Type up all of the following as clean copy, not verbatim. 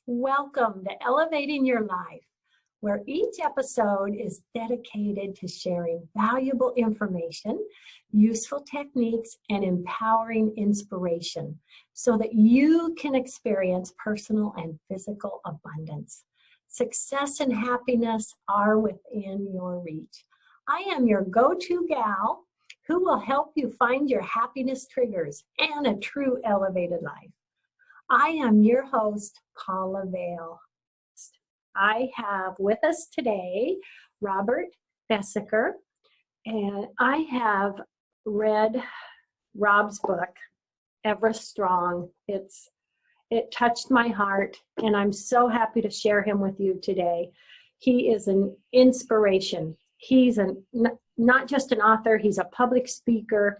Welcome to Elevating Your Life, where each episode is dedicated to sharing valuable information, useful techniques, and empowering inspiration so that you can experience personal and physical abundance. Success and happiness are within your reach. I am your go-to gal who will help you find your happiness triggers and a true elevated life. I am your host, Paula Vail. I have with us today Robert Besecker, and I have read Rob's book, Everest Strong. It touched my heart, and I'm so happy to share him with you today. He is an inspiration. He's not just an author, he's a public speaker,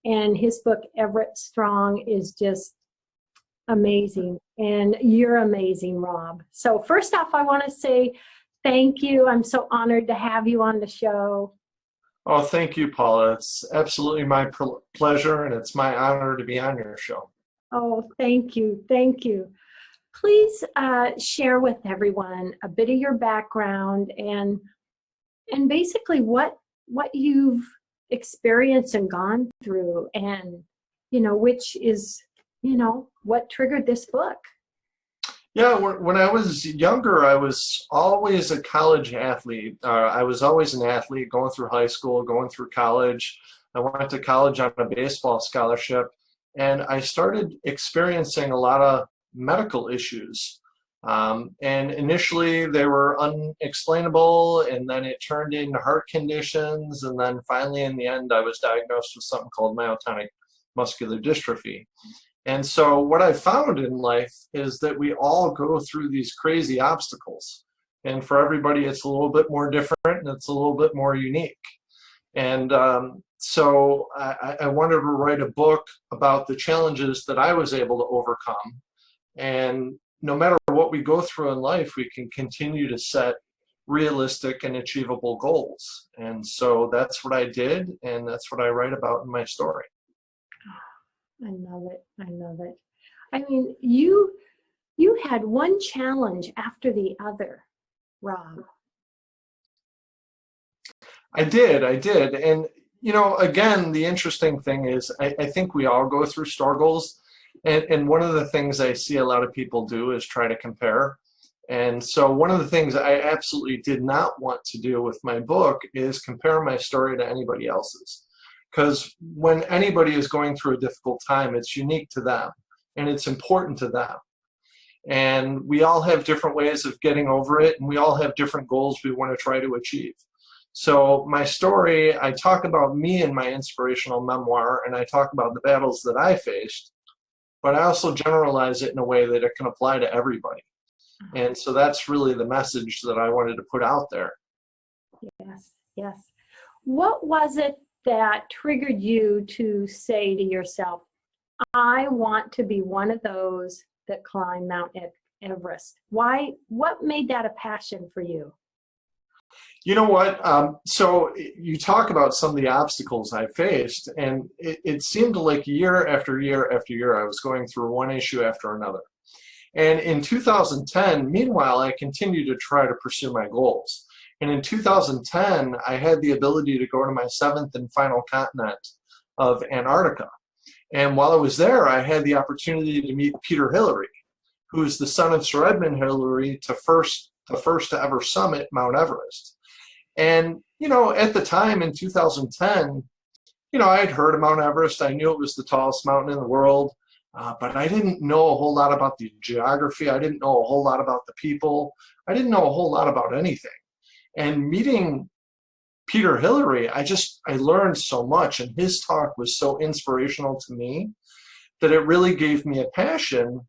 and his book, Everest Strong, is just amazing. And you're amazing, Rob. So first off, I want to say thank you. I'm so honored to have you on the show. Oh, thank you, Paula. It's absolutely my pleasure, and it's my honor to be on your show. Oh, thank you. Thank you. Please share with everyone a bit of your background and basically what you've experienced and gone through, and which is what triggered this book. Yeah, when I was younger, I was always a college athlete. I was always an athlete going through high school, going through college. I went to college on a baseball scholarship, and I started experiencing a lot of medical issues. And initially, they were unexplainable, and then it turned into heart conditions, and then finally, in the end, I was diagnosed with something called myotonic muscular dystrophy. And so what I found in life is that we all go through these crazy obstacles. And for everybody, it's a little bit more different, and it's a little bit more unique. And so I wanted to write a book about the challenges that I was able to overcome. And no matter what we go through in life, we can continue to set realistic and achievable goals. And so that's what I did, and that's what I write about in my story. I love it. I love it. I mean, you had one challenge after the other, Rob. I did. And, again, the interesting thing is I think we all go through struggles. And one of the things I see a lot of people do is try to compare. And so one of the things I absolutely did not want to do with my book is compare my story to anybody else's. Because when anybody is going through a difficult time, it's unique to them, and it's important to them. And we all have different ways of getting over it, and we all have different goals we want to try to achieve. So my story, I talk about me in my inspirational memoir, and I talk about the battles that I faced, but I also generalize it in a way that it can apply to everybody. And so that's really the message that I wanted to put out there. Yes, yes. What was it that triggered you to say to yourself, I want to be one of those that climb Mount Everest? Why? What made that a passion for you? You know what? So you talk about some of the obstacles I faced, and it seemed like year after year after year I was going through one issue after another. And in 2010, meanwhile, I continued to try to pursue my goals. And in 2010, I had the ability to go to my 7th and final continent of Antarctica. And while I was there, I had the opportunity to meet Peter Hillary, who is the son of Sir Edmund Hillary, the first to ever summit Mount Everest. And, at the time in 2010, I had heard of Mount Everest. I knew it was the tallest mountain in the world, but I didn't know a whole lot about the geography. I didn't know a whole lot about the people. I didn't know a whole lot about anything. And meeting Peter Hillary, I learned so much, and his talk was so inspirational to me that it really gave me a passion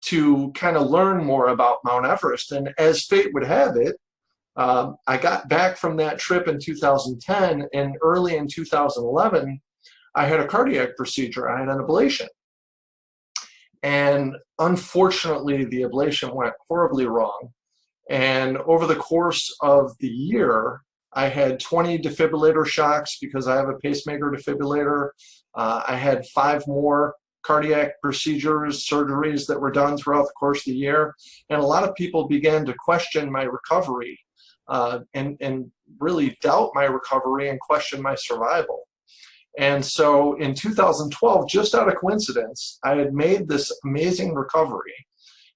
to kind of learn more about Mount Everest. And as fate would have it, I got back from that trip in 2010, and early in 2011, I had a cardiac procedure. I had an ablation. And unfortunately, the ablation went horribly wrong. And over the course of the year, I had 20 defibrillator shocks because I have a pacemaker defibrillator. I had 5 more cardiac procedures, surgeries that were done throughout the course of the year. And a lot of people began to question my recovery and really doubt my recovery and question my survival. And so in 2012, just out of coincidence, I had made this amazing recovery.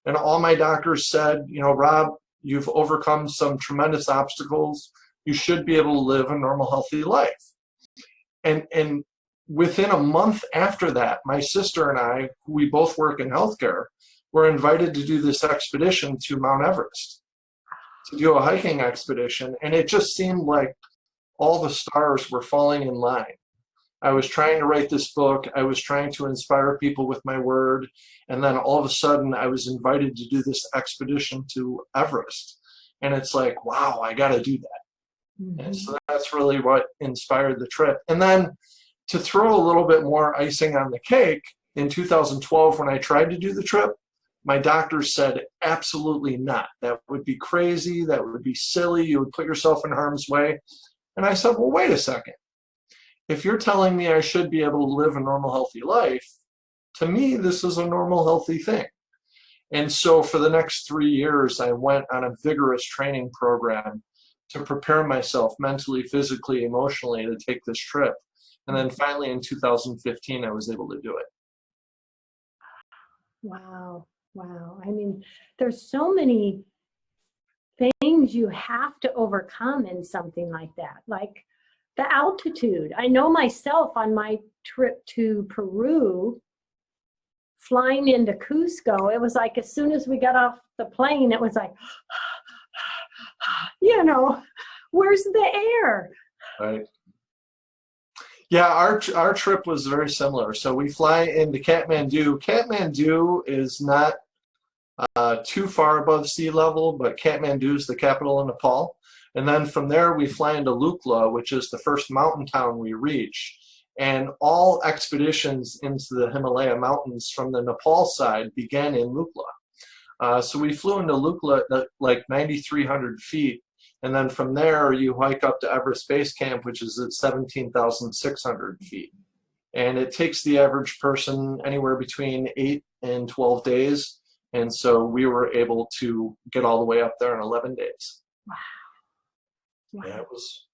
And all my doctors said, you know, Rob, you've overcome some tremendous obstacles. You should be able to live a normal, healthy life. And within a month after that, my sister and I, who we both work in healthcare, were invited to do this expedition to Mount Everest, to do a hiking expedition. And it just seemed like all the stars were falling in line. I was trying to write this book. I was trying to inspire people with my word. And then all of a sudden, I was invited to do this expedition to Everest. And it's like, wow, I got to do that. Mm-hmm. And so that's really what inspired the trip. And then to throw a little bit more icing on the cake, in 2012, when I tried to do the trip, my doctors said, absolutely not. That would be crazy. That would be silly. You would put yourself in harm's way. And I said, well, wait a second. If you're telling me I should be able to live a normal, healthy life, to me, this is a normal, healthy thing. And so for the next 3 years, I went on a vigorous training program to prepare myself mentally, physically, emotionally to take this trip. And then finally in 2015, I was able to do it. Wow. Wow. I mean, there's so many things you have to overcome in something like that. Like the altitude. I know myself on my trip to Peru, flying into Cusco, it was like as soon as we got off the plane, it was like, you know, where's the air? Right. Yeah, our trip was very similar. So we fly into Kathmandu. Kathmandu is not too far above sea level, but Kathmandu is the capital of Nepal. And then from there, we fly into Lukla, which is the first mountain town we reach. And all expeditions into the Himalaya mountains from the Nepal side began in Lukla. So we flew into Lukla at like 9,300 feet. And then from there, you hike up to Everest Base Camp, which is at 17,600 feet. And it takes the average person anywhere between 8 and 12 days. And so we were able to get all the way up there in 11 days. Wow. Wow. Yeah, it was.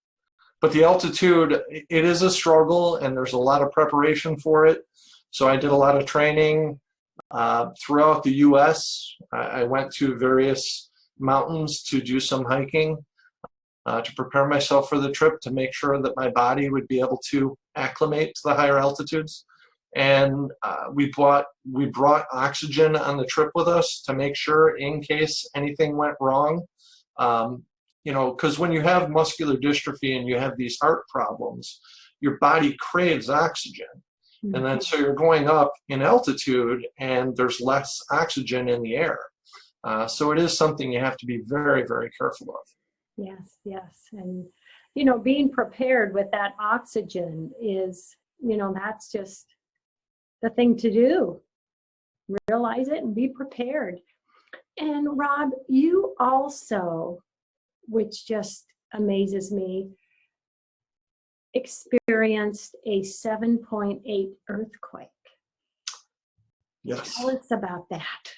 But the altitude, it is a struggle, and there's a lot of preparation for it. So I did a lot of training throughout the U.S. I went to various mountains to do some hiking to prepare myself for the trip, to make sure that my body would be able to acclimate to the higher altitudes. And we brought oxygen on the trip with us to make sure in case anything went wrong. You know, because when you have muscular dystrophy and you have these heart problems, your body craves oxygen. Mm-hmm. And then so you're going up in altitude and there's less oxygen in the air. So it is something you have to be very, very careful of. Yes, yes. And, you know, being prepared with that oxygen is, you know, that's just the thing to do. Realize it and be prepared. And Rob, you also, which just amazes me, experienced a 7.8 earthquake. Yes. Tell us about that.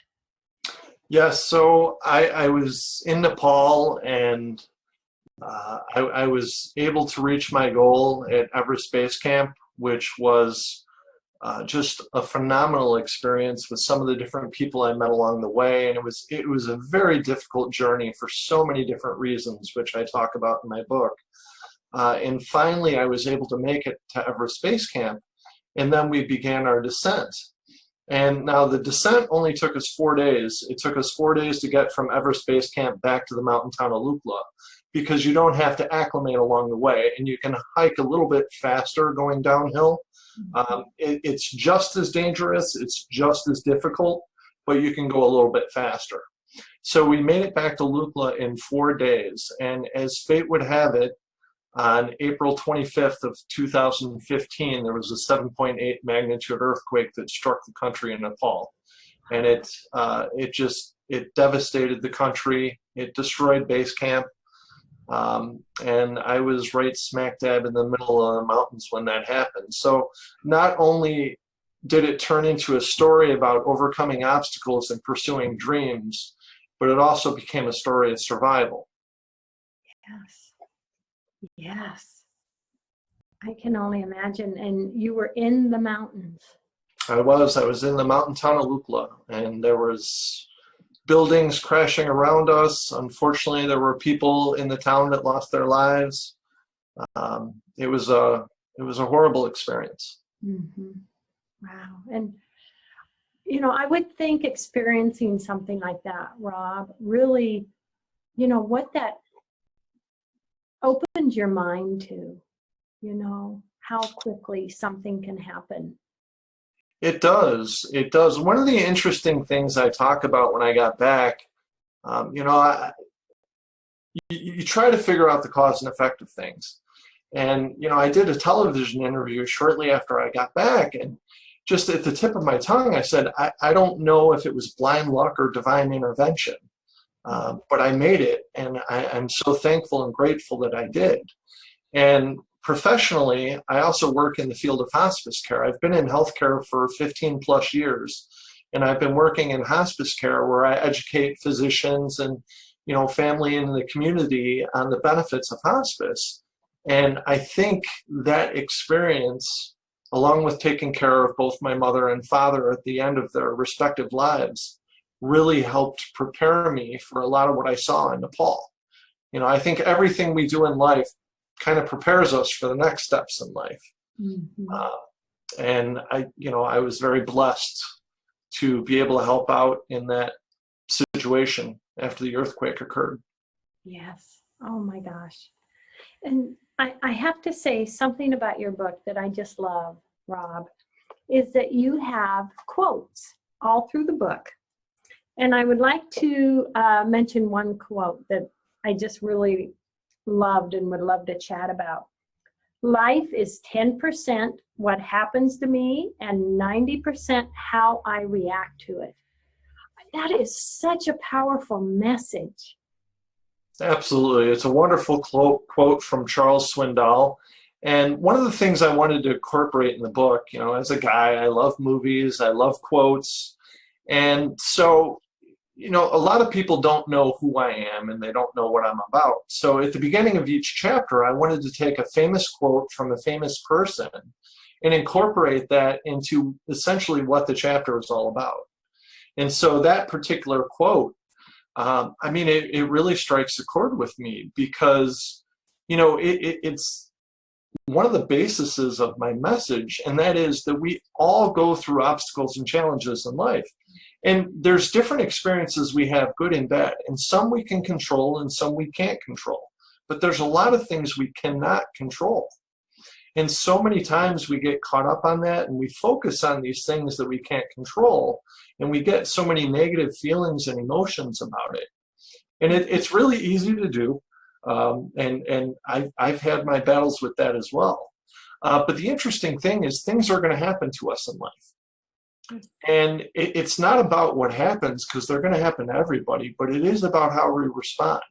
Yes, so I was in Nepal, and I was able to reach my goal at Everest Base Camp, which was just a phenomenal experience with some of the different people I met along the way. And it was a very difficult journey for so many different reasons, which I talk about in my book. And finally, I was able to make it to Everest Base Camp, and then we began our descent. And now the descent only took us 4 days. It took us 4 days to get from Everest Base Camp back to the mountain town of Lukla, because you don't have to acclimate along the way, and you can hike a little bit faster going downhill. It's just as dangerous, it's just as difficult, but you can go a little bit faster. So we made it back to Lukla in 4 days, and as fate would have it, on April 25th of 2015, there was a 7.8 magnitude earthquake that struck the country in Nepal. And it devastated the country. It destroyed base camp. And I was right smack dab in the middle of the mountains when that happened. So not only did it turn into a story about overcoming obstacles and pursuing dreams, but it also became a story of survival. Yes. Yes. I can only imagine. And you were in the mountains. I was in the mountain town of Lukla, and there was buildings crashing around us. Unfortunately, there were people in the town that lost their lives. It was a horrible experience. Mm-hmm. Wow. And, you know, I would think experiencing something like that, Rob, really, you know, what that opens your mind to, you know, how quickly something can happen. It does. It does. One of the interesting things I talk about when I got back, you know, you try to figure out the cause and effect of things. And, you know, I did a television interview shortly after I got back, and just at the tip of my tongue, I said, I don't know if it was blind luck or divine intervention, but I made it, and I'm so thankful and grateful that I did. And professionally, I also work in the field of hospice care. I've been in healthcare for 15 plus years, and I've been working in hospice care where I educate physicians and, you know, family in the community on the benefits of hospice. And I think that experience, along with taking care of both my mother and father at the end of their respective lives, really helped prepare me for a lot of what I saw in Nepal. You know, I think everything we do in life kind of prepares us for the next steps in life. Mm-hmm. And I was very blessed to be able to help out in that situation after the earthquake occurred. Yes. Oh my gosh. And I have to say something about your book that I just love, Rob, is that you have quotes all through the book. And I would like to mention one quote that I just really loved and would love to chat about. Life is 10% what happens to me and 90% how I react to it. That is such a powerful message. Absolutely. It's a wonderful quote from Charles Swindoll. And one of the things I wanted to incorporate in the book, you know, as a guy, I love movies, I love quotes. And so, you know, a lot of people don't know who I am and they don't know what I'm about. So at the beginning of each chapter, I wanted to take a famous quote from a famous person and incorporate that into essentially what the chapter is all about. And so that particular quote, I mean, it really strikes a chord with me because, you know, it's one of the bases of my message, and that is that we all go through obstacles and challenges in life. And there's different experiences we have, good and bad, and some we can control and some we can't control. But there's a lot of things we cannot control. And so many times we get caught up on that and we focus on these things that we can't control, and we get so many negative feelings and emotions about it. And it's really easy to do. And I've had my battles with that as well. But the interesting thing is things are going to happen to us in life. And it's not about what happens, because they're going to happen to everybody, but it is about how we respond.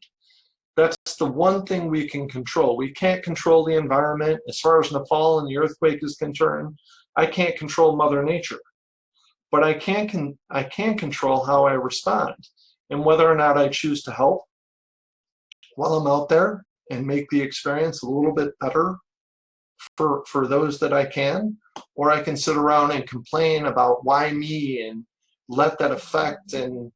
That's the one thing we can control. We can't control the environment. As far as Nepal and the earthquake is concerned, I can't control Mother Nature. But I can control how I respond and whether or not I choose to help while I'm out there and make the experience a little bit better for those that I can, or I can sit around and complain about why me and let that affect and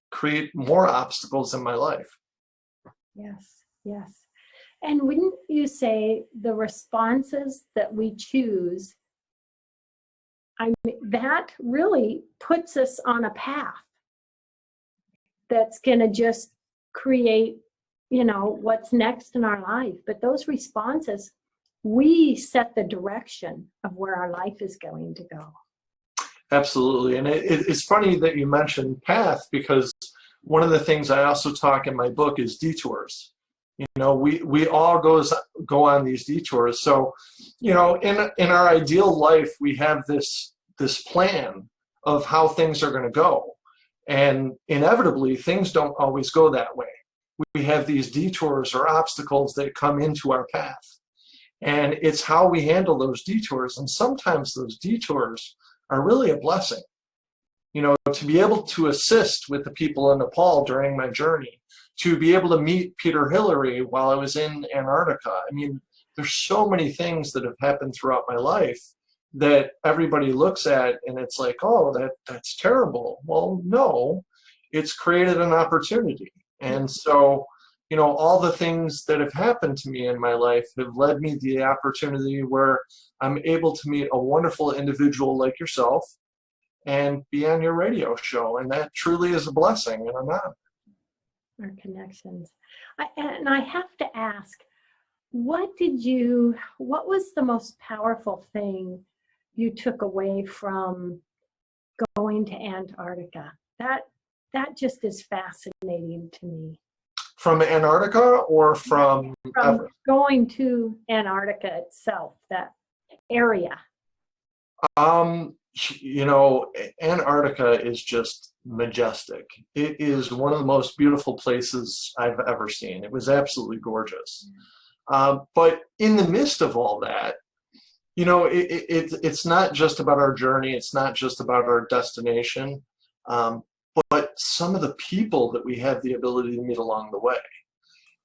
create more obstacles in my life. Yes, yes. And wouldn't you say the responses that we choose, I mean, that really puts us on a path that's going to just create, you know, what's next in our life. But those responses, we set the direction of where our life is going to go. Absolutely. And it's funny that you mentioned path, because one of the things I also talk in my book is detours. You know, we all go on these detours. So, you know, in our ideal life, we have this plan of how things are going to go. And inevitably, things don't always go that way. We have these detours or obstacles that come into our path. And it's how we handle those detours. And sometimes those detours are really a blessing. You know, to be able to assist with the people in Nepal during my journey, to be able to meet Peter Hillary while I was in Antarctica. I mean, there's so many things that have happened throughout my life that everybody looks at and it's like, oh, that's terrible. Well, no, it's created an opportunity. And so, you know, all the things that have happened to me in my life have led me the opportunity where I'm able to meet a wonderful individual like yourself and be on your radio show. And that truly is a blessing and an honor. Our connections. And I have to ask, what was the most powerful thing you took away from going to Antarctica? That just is fascinating to me. From Antarctica or from Everest? Going to Antarctica itself, that area. You know, Antarctica is just majestic. It is one of the most beautiful places I've ever seen. It was absolutely gorgeous. But in the midst of all that, you know, it's not just about our journey. It's not just about our destination, but some of the people that we have the ability to meet along the way.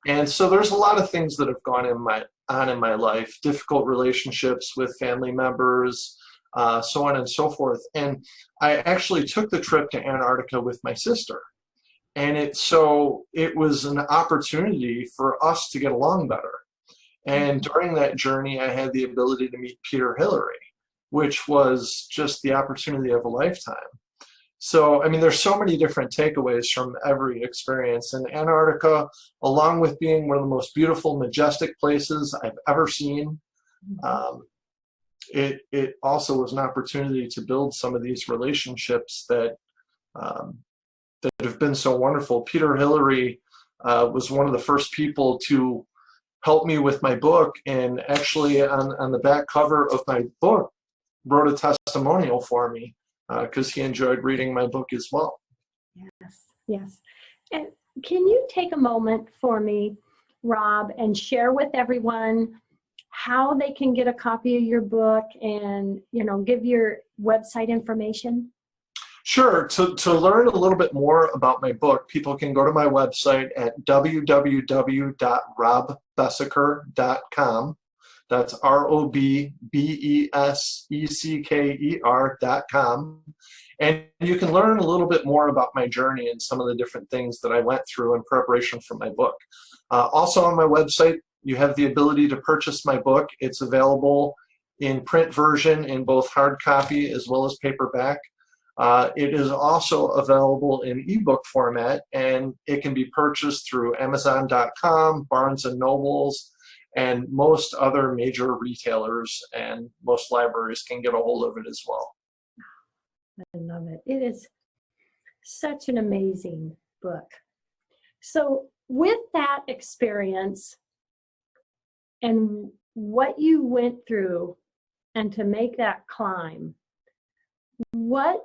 And so there's a lot of things that have gone on in my life, difficult relationships with family members, so on and so forth. And I actually took the trip to Antarctica with my sister. And it was an opportunity for us to get along better. And during that journey, I had the ability to meet Peter Hillary, which was just the opportunity of a lifetime. So, I mean, there's so many different takeaways from every experience. And Antarctica, along with being one of the most beautiful, majestic places I've ever seen, it also was an opportunity to build some of these relationships that have been so wonderful. Peter Hillary was one of the first people to help me with my book, and actually on the back cover of my book wrote a testimonial for me because he enjoyed reading my book as well. Yes. And can you take a moment for me, Rob, and share with everyone how they can get a copy of your book and, you know, give your website information? Sure. To learn a little bit more about my book, people can go to my website at www.robbesecker.com. That's ROBBESECKER.com. And you can learn a little bit more about my journey and some of the different things that I went through in preparation for my book. Also on my website, you have the ability to purchase my book. It's available in print version in both hard copy as well as paperback. It is also available in ebook format, and it can be purchased through Amazon.com, Barnes & Nobles, and most other major retailers, and most libraries can get a hold of it as well. I love it. It is such an amazing book. So with that experience and what you went through and to make that climb, what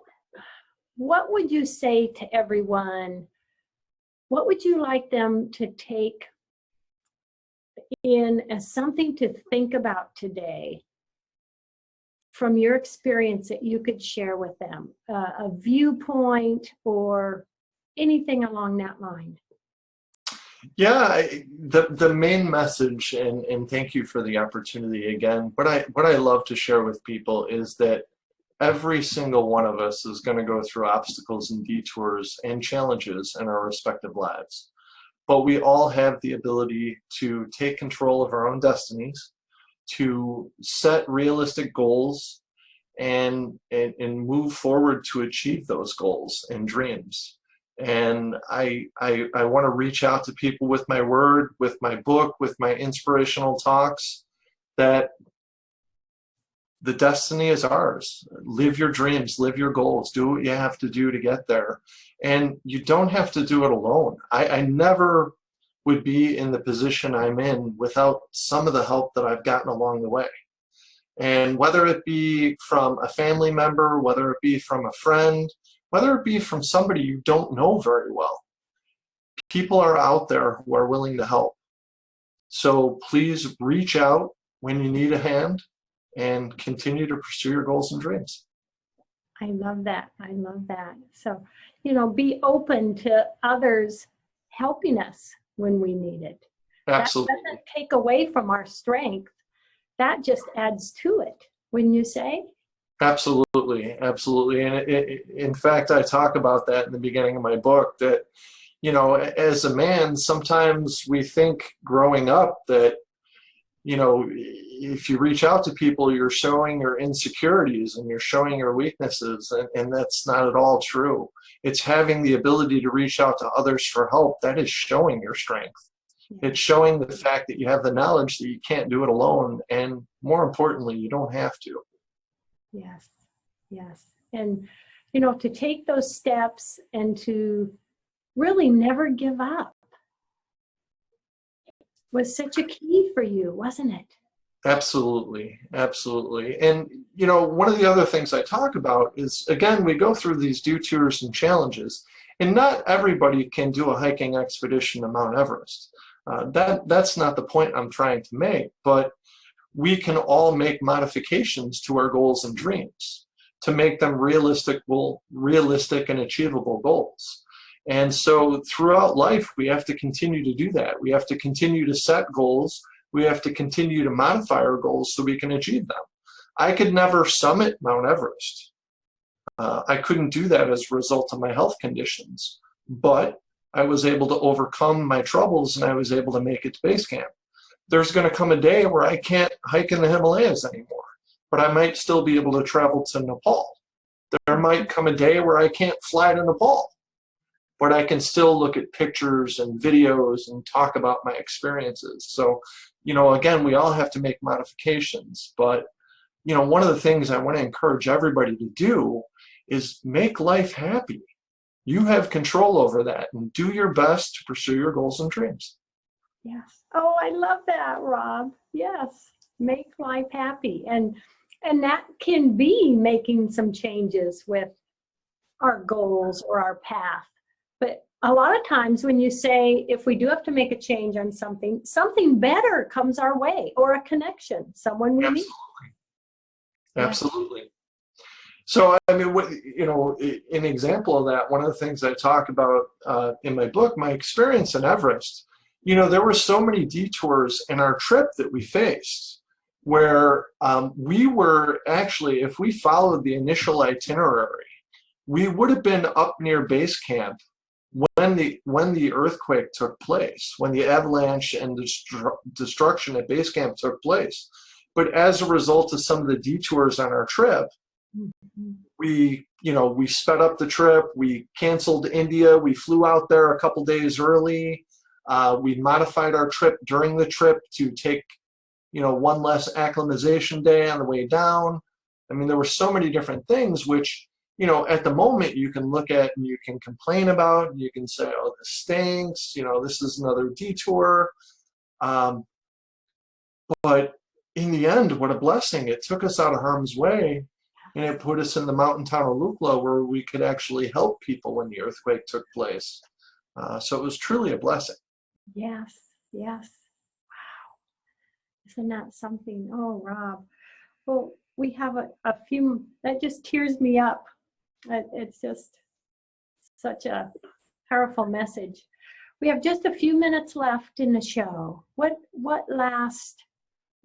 would you say to everyone? What would you like them to take in as something to think about today from your experience that you could share with them, a viewpoint or anything along that line? Yeah, the main message, and thank you for the opportunity again, what I love to share with people is that every single one of us is going to go through obstacles and detours and challenges in our respective lives. But we all have the ability to take control of our own destinies, to set realistic goals, and move forward to achieve those goals and dreams. And I want to reach out to people with my word, with my book, with my inspirational talks, that the destiny is ours. Live your dreams, live your goals, do what you have to do to get there. And you don't have to do it alone. I never would be in the position I'm in without some of the help that I've gotten along the way. And whether it be from a family member, whether it be from a friend, whether it be from somebody you don't know very well, people are out there who are willing to help. So please reach out, when you need a hand, and continue to pursue your goals and dreams. I love that. I love that. So, be open to others helping us when we need it. Absolutely. That doesn't take away from our strength. That just adds to it, wouldn't you say? Absolutely. Absolutely. And in fact, I talk about that in the beginning of my book, that, as a man, sometimes we think growing up that, if you reach out to people, you're showing your insecurities and you're showing your weaknesses, and that's not at all true. It's having the ability to reach out to others for help. That is showing your strength. It's showing the fact that you have the knowledge that you can't do it alone, and more importantly, you don't have to. Yes, yes. And, to take those steps and to really never give up was such a key for you, wasn't it? Absolutely, absolutely. And, one of the other things I talk about is, again, we go through these detours and challenges, and not everybody can do a hiking expedition to Mount Everest. That's not the point I'm trying to make, but we can all make modifications to our goals and dreams to make them realistic and achievable goals. And so throughout life, we have to continue to do that. We have to continue to set goals. We have to continue to modify our goals so we can achieve them. I could never summit Mount Everest. I couldn't do that as a result of my health conditions, but I was able to overcome my troubles, and I was able to make it to base camp. There's going to come a day where I can't hike in the Himalayas anymore, but I might still be able to travel to Nepal. There might come a day where I can't fly to Nepal, but I can still look at pictures and videos and talk about my experiences. So, again, we all have to make modifications, but, one of the things I want to encourage everybody to do is make life happy. You have control over that, and do your best to pursue your goals and dreams. Yes. Oh, I love that, Rob. Yes. Make life happy. And that can be making some changes with our goals or our path. But a lot of times when you say, if we do have to make a change on something better comes our way, or a connection, someone we meet. Absolutely. So, I mean, an example of that, one of the things I talk about in my book, my experience in Everest, there were so many detours in our trip that we faced where we were actually, if we followed the initial itinerary, we would have been up near base camp when the earthquake took place, when the avalanche and destruction at base camp took place. But as a result of some of the detours on our trip, we sped up the trip. We canceled India. We flew out there a couple days early. We modified our trip during the trip to take, one less acclimatization day on the way down. I mean, there were so many different things which, at the moment you can look at and you can complain about, and you can say, oh, this stinks, this is another detour. But in the end, what a blessing. It took us out of harm's way, and it put us in the mountain town of Lukla where we could actually help people when the earthquake took place. So it was truly a blessing. Yes, yes. Wow. Isn't that something? Oh, Rob. Well, we have a few, that just tears me up. It's just such a powerful message. We have just a few minutes left in the show. What last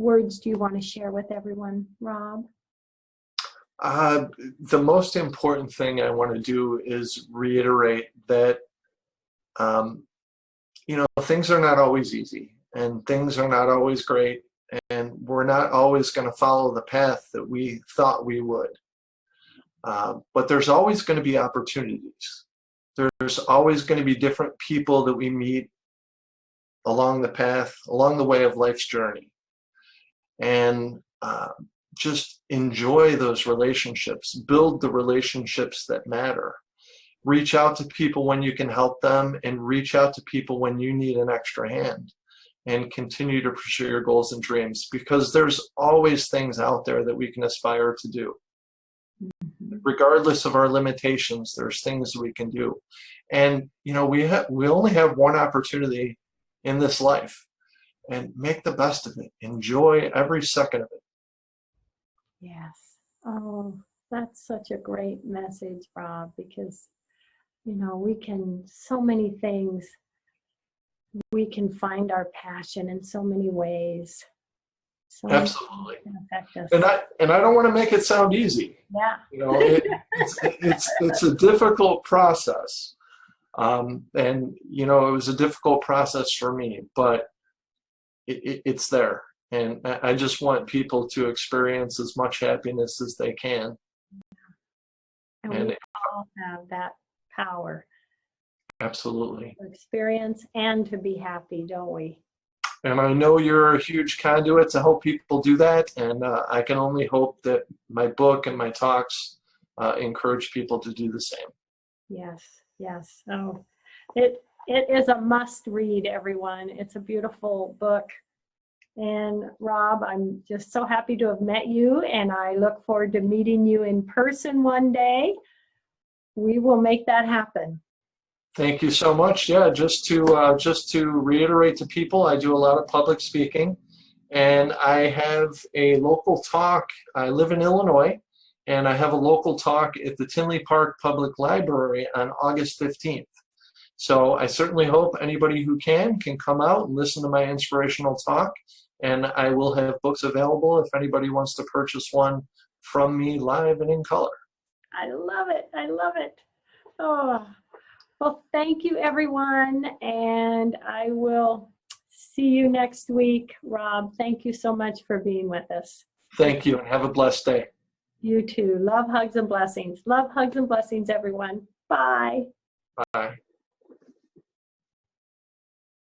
words do you want to share with everyone, Rob? The most important thing I want to do is reiterate that, things are not always easy, and things are not always great, and we're not always going to follow the path that we thought we would. But there's always going to be opportunities. There's always going to be different people that we meet along the path, along the way of life's journey. And just enjoy those relationships, build the relationships that matter. Reach out to people when you can help them, and reach out to people when you need an extra hand, and continue to pursue your goals and dreams, because there's always things out there that we can aspire to do. Regardless of our limitations, there's things we can do. And we only have one opportunity in this life. and make the best of it. Enjoy every second of it. Yes. Oh, that's such a great message, Rob, because, you know, we can, so many things, we can find our passion in so many ways. So many things Absolutely. can affect us. And I don't want to make it sound easy. Yeah. You know, it's a difficult process. And, you know, it was a difficult process for me, but it's there. And I just want people to experience as much happiness as they can. And we all have that power Absolutely. to experience and to be happy, don't we? And I know you're a huge conduit to help people do that. And I can only hope that my book and my talks encourage people to do the same. Yes, yes. Oh, it is a must read, everyone. It's a beautiful book. And Rob, I'm just so happy to have met you, and I look forward to meeting you in person one day. We will make that happen. Thank you so much. Yeah, just to reiterate to people, I do a lot of public speaking, and I have a local talk. I live in Illinois, and I have a local talk at the Tinley Park Public Library on August 15th. So I certainly hope anybody who can come out and listen to my inspirational talk, and I will have books available if anybody wants to purchase one from me live and in color. I love it. I love it. Oh, well, thank you, everyone, and I will see you next week. Rob, thank you so much for being with us. Thank you, and have a blessed day. You too. Love, hugs, and blessings. Love, hugs, and blessings, everyone. Bye. Bye.